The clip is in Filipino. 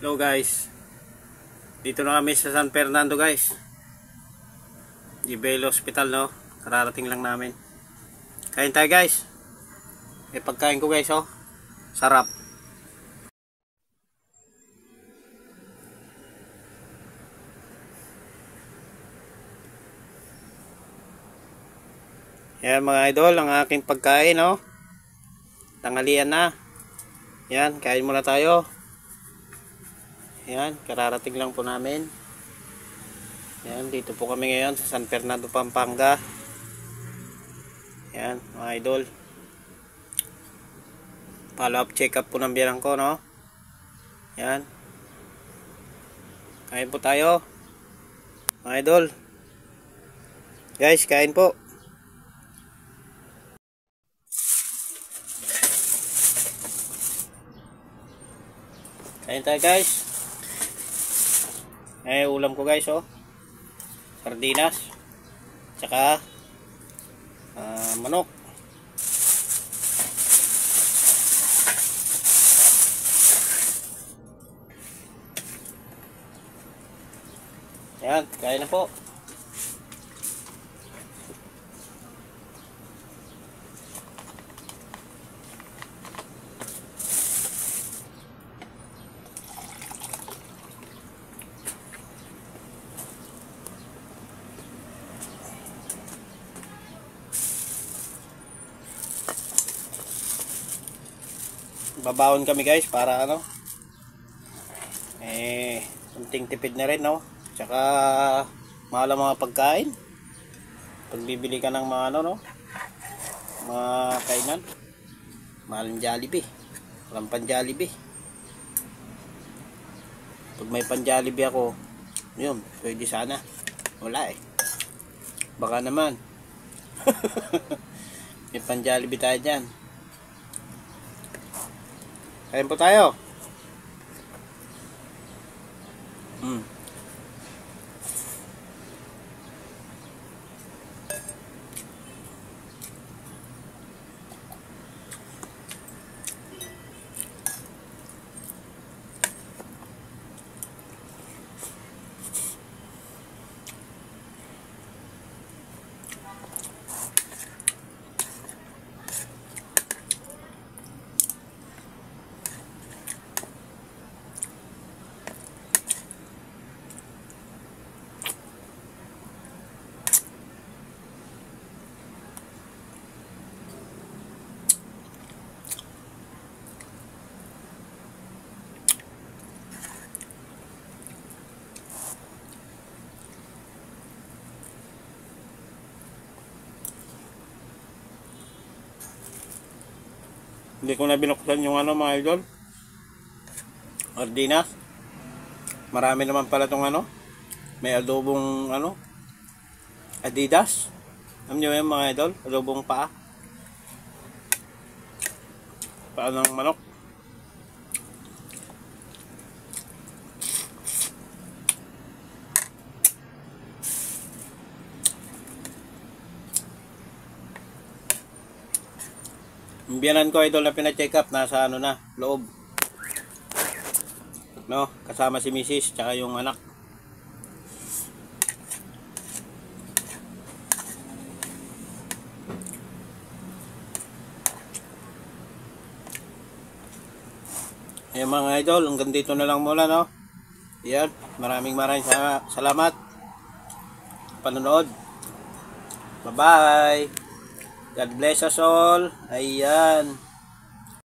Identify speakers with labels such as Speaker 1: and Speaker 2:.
Speaker 1: Hello guys, dito na kami sa San Fernando guys, Jibel Hospital, no? Kararating lang namin. Kain tayo guys. May pagkain ko guys, oh, sarap. Yan mga idol, ang aking pagkain, oh. Tanghalian na. Yan, kain muna tayo. Yan, kararating lang po namin. Yan, dito po kami ngayon sa San Fernando, Pampanga. Yan, mga idol. Follow up check up po ng biyanan ko, no? Yan. Kain po tayo, mga idol. Guys, kain po. Kain tayo guys. Ulam ko guys, oh, sardinas tsaka manok. Yan, kain na po. Babaon kami guys para ano, kunting tipid na rin, no? Tsaka mahal ang mga pagkain. Pag bibili ka ng mga ano, no, mga kainan, mahal ang Jollibee. Walang pan Jollibee. Pag may pan Jollibee ako, yun, pwede sana. Wala eh. Baka naman. May pan Jollibee tayo dyan. Kain po tayo. Hindi ko na binuksan yung ano, mga idol, sardinas. Marami naman pala tong ano, may adobong ano, Adidas. Alam nyo yung mga idol, adobong paa ng manok. Yung biyanan ko idol na pina-check up, nasa ano na, loob, no, kasama si Mrs. tsaka yung anak. Ayan mga idol, hanggang dito na lang muna, no. Yan, maraming salamat panonood. Bye bye. God bless us all. Ayan.